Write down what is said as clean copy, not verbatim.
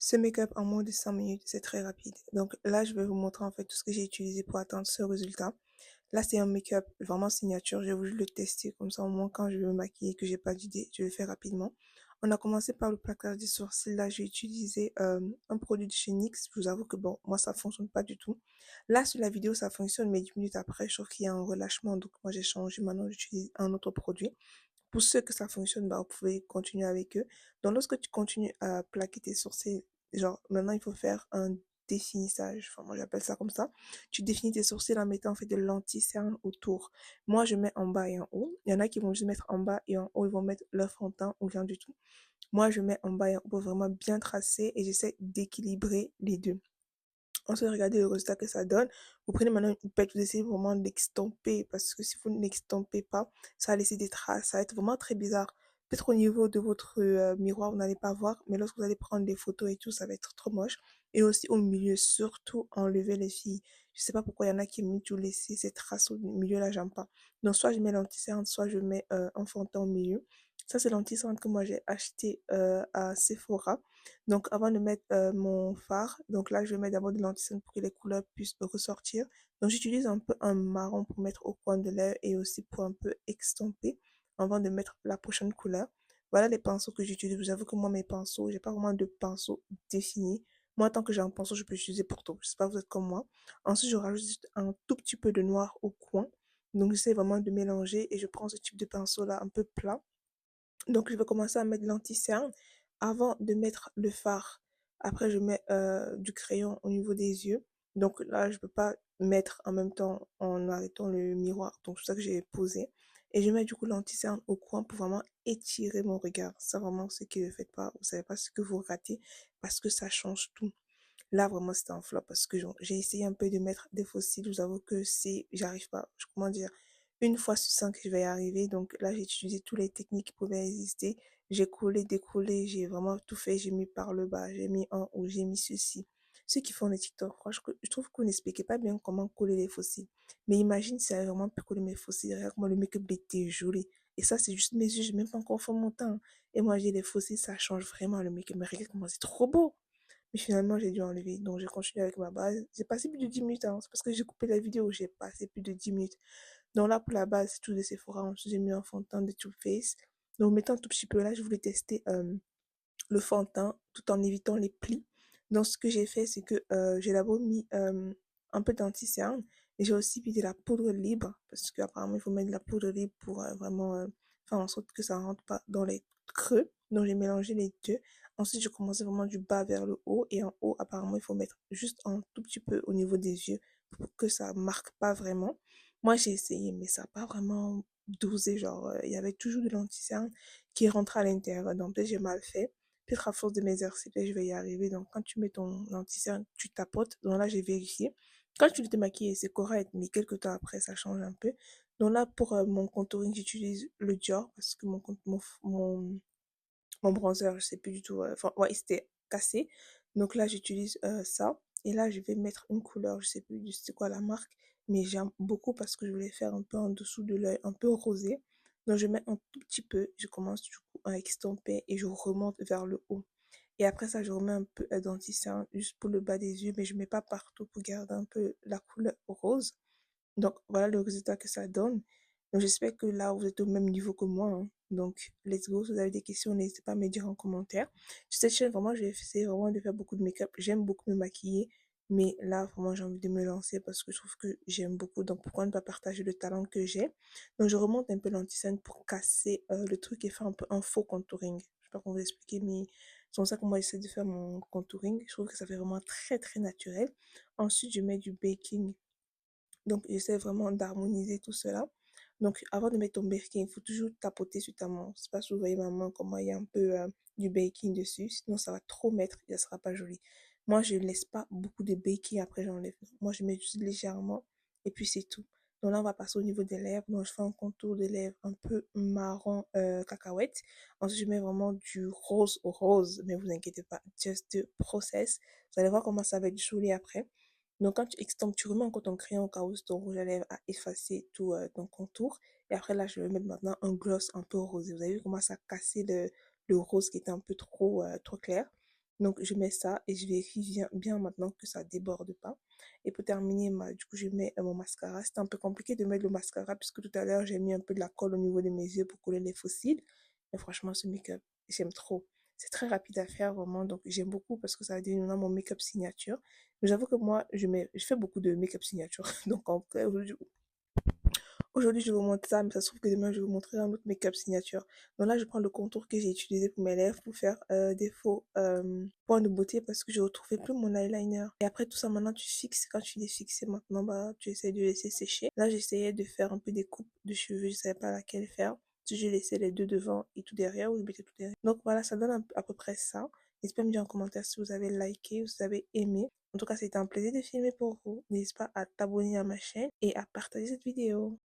Ce make-up en moins de 5 minutes, c'est très rapide. Donc là, je vais vous montrer en fait tout ce que j'ai utilisé pour atteindre ce résultat. Là, c'est un make-up vraiment signature. J'ai voulu le tester comme ça, au moins quand je vais me maquiller, que j'ai pas d'idée, je vais le faire rapidement. On a commencé par le plaquage des sourcils. Là, j'ai utilisé un produit de chez NYX. Je vous avoue que bon, moi, ça fonctionne pas du tout. Là, sur la vidéo, ça fonctionne, mais 10 minutes après, je trouve qu'il y a un relâchement. Donc, moi, j'ai changé. Maintenant, j'utilise un autre produit. Pour ceux que ça fonctionne, bah, vous pouvez continuer avec eux. Donc, lorsque tu continues à plaquer tes sourcils, genre, maintenant, il faut faire un définissage. Enfin, moi, j'appelle ça comme ça. Tu définis tes sourcils en mettant, en fait, de l'anti-cerne autour. Moi, je mets en bas et en haut. Il y en a qui vont juste mettre en bas et en haut, ils vont mettre leur fond de teint ou rien du tout. Moi, je mets en bas et en haut pour vraiment bien tracer et j'essaie d'équilibrer les deux. Ensuite, regardez le résultat que ça donne. Vous prenez maintenant une pelle, vous essayez vraiment d'extamper parce que si vous n'extampez pas, ça va laisser des traces. Ça va être vraiment très bizarre. Peut-être au niveau de votre miroir, vous n'allez pas voir, mais lorsque vous allez prendre des photos et tout, ça va être trop moche. Et aussi au milieu, surtout enlever les filles. Je sais pas pourquoi il y en a qui aiment tout laisser ces traces au milieu, là, j'aime pas. Donc, soit je mets l'anti-cerne, soit je mets un fond de teint au milieu. Ça, c'est l'anti-cerne que moi j'ai acheté à Sephora. Donc, avant de mettre mon fard, donc là, je mets d'abord de l'anti pour que les couleurs puissent ressortir. Donc, j'utilise un peu un marron pour mettre au coin de l'œil et aussi pour un peu extamper avant de mettre la prochaine couleur. Voilà les pinceaux que j'utilise. Vous avoue que moi, mes pinceaux, j'ai pas vraiment de pinceau défini. Moi, tant que j'ai un pinceau, je peux l'utiliser pour tout. Je sais pas, vous êtes comme moi. Ensuite, je rajoute juste un tout petit peu de noir au coin. Donc, j'essaie vraiment de mélanger et je prends ce type de pinceau-là un peu plat. Donc, je vais commencer à mettre l'anti-cerne avant de mettre le fard. Après, je mets du crayon au niveau des yeux. Donc là, je peux pas mettre en même temps en arrêtant le miroir. Donc, c'est ça que j'ai posé. Et je mets du coup l'anti-cerne au coin pour vraiment étirer mon regard. Ça, vraiment, ce qui ne le faites pas, vous savez pas ce que vous ratez parce que ça change tout. Là, vraiment, c'était un flop parce que genre, j'ai essayé un peu de mettre des fossiles. Je vous avoue que j'arrive pas. Comment dire, une fois sur cinq, je vais y arriver. Donc là, j'ai utilisé toutes les techniques qui pouvaient exister. J'ai collé, décollé, j'ai vraiment tout fait. J'ai mis par le bas, j'ai mis en haut, j'ai mis ceci. Ceux qui font les TikTok, franchement, je trouve qu'on n'expliquait pas bien comment coller les fossiles. Mais imagine si j'avais vraiment pu coller mes fossiles. Regarde comment le make-up était joli. Et ça, c'est juste mes yeux, j'ai même pas encore fait mon teint. Et moi, j'ai les fossiles, ça change vraiment le make-up. Mais regarde comment c'est trop beau. Mais finalement, j'ai dû enlever. Donc, j'ai continué avec ma base. J'ai passé plus de 10 minutes, hein. C'est parce que j'ai coupé la vidéo, j'ai passé plus de 10 minutes. Donc là, pour la base, c'est tout de Sephora. Ensuite, j'ai mis un fond de teint de Too Faced. Donc, mettant un tout petit peu là, je voulais tester le fond de teint tout en évitant les plis. Donc, ce que j'ai fait, c'est que j'ai d'abord mis un peu d'anti-cerne. Et j'ai aussi mis de la poudre libre. Parce qu'apparemment, il faut mettre de la poudre libre pour vraiment faire en sorte que ça ne rentre pas dans les creux. Donc, j'ai mélangé les deux. Ensuite, je commençais vraiment du bas vers le haut. Et en haut, apparemment, il faut mettre juste un tout petit peu au niveau des yeux pour que ça marque pas vraiment. Moi, j'ai essayé, mais ça n'a pas vraiment dosé. Genre, il y avait toujours de l'anti-cerne qui rentrait à l'intérieur. Donc, peut-être j'ai mal fait. Peut-être à force de m'exercer, je vais y arriver. Donc, quand tu mets ton anti-cerne, tu tapotes. Donc là, j'ai vérifié. Quand tu te maquilles, c'est correct, mais quelques temps après, ça change un peu. Donc là, pour mon contouring, j'utilise le Dior parce que mon bronzer, je sais plus du tout. Enfin, ouais, il s'était cassé. Donc là, j'utilise ça. Et là, je vais mettre une couleur, je sais plus c'est quoi la marque, mais j'aime beaucoup parce que je voulais faire un peu en dessous de l'œil, un peu rosé. Donc je mets un tout petit peu, je commence du coup à extamper et je remonte vers le haut. Et après ça, je remets un peu d'anti-cerne juste pour le bas des yeux, mais je mets pas partout pour garder un peu la couleur rose. Donc, voilà le résultat que ça donne. Donc, j'espère que là, vous êtes au même niveau que moi, hein. Donc, let's go. Si vous avez des questions, n'hésitez pas à me dire en commentaire. Sur cette chaîne, vraiment, je vais essayer vraiment de faire beaucoup de make-up. J'aime beaucoup me maquiller. Mais là, vraiment, j'ai envie de me lancer parce que je trouve que j'aime beaucoup. Donc, pourquoi ne pas partager le talent que j'ai? Donc, je remonte un peu l'anti pour casser le truc et faire un peu un faux contouring. Je sais pas comment vous expliquer, mais c'est comme ça que moi, j'essaie de faire mon contouring. Je trouve que ça fait vraiment très, très naturel. Ensuite, je mets du baking donc, j'essaie vraiment d'harmoniser tout cela. Donc, avant de mettre ton baking, il faut toujours tapoter sur ta main. C'est pas si vous voyez ma main, comment il y a un peu du baking dessus. Sinon, ça va trop mettre et ça sera pas joli. Moi, je ne laisse pas beaucoup de baking après j'enlève. Moi, je mets juste légèrement et puis c'est tout. Donc là, on va passer au niveau des lèvres. Donc, je fais un contour des lèvres un peu marron cacahuète. Ensuite, je mets vraiment du rose au rose. Mais vous inquiétez pas, just the process. Vous allez voir comment ça va être joli après. Donc, quand tu extends, tu remets encore ton crayon au cas où ton rouge à lèvres a effacé tout ton contour. Et après, là, je vais mettre maintenant un gloss un peu rosé. Vous avez vu comment ça a cassé le rose qui était un peu trop clair. Donc, je mets ça et je vérifie bien maintenant que ça déborde pas. Et pour terminer, du coup, je mets mon mascara. C'était un peu compliqué de mettre le mascara puisque tout à l'heure, j'ai mis un peu de la colle au niveau de mes yeux pour coller les fossiles. Mais franchement, ce make-up, j'aime trop. C'est très rapide à faire, vraiment. Donc, j'aime beaucoup parce que ça va devenir mon make-up signature. Mais j'avoue que moi, je fais beaucoup de make-up signature. Donc, en vrai, aujourd'hui, je vais vous montrer ça, mais ça se trouve que demain, je vais vous montrer un autre make-up signature. Donc là, je prends le contour que j'ai utilisé pour mes lèvres pour faire des faux points de beauté parce que je ne retrouvais plus mon eyeliner. Et après tout ça, maintenant, tu fixes. Quand tu les fixes, maintenant, bah, tu essaies de laisser sécher. Là, j'essayais de faire un peu des coupes de cheveux. Je ne savais pas laquelle faire. Si je laissais les deux devant et tout derrière ou je mettais tout derrière. Donc voilà, ça donne à peu près ça. N'hésitez pas à me dire en commentaire si vous avez liké, si vous avez aimé. En tout cas, c'était un plaisir de filmer pour vous. N'hésite pas à t'abonner à ma chaîne et à partager cette vidéo.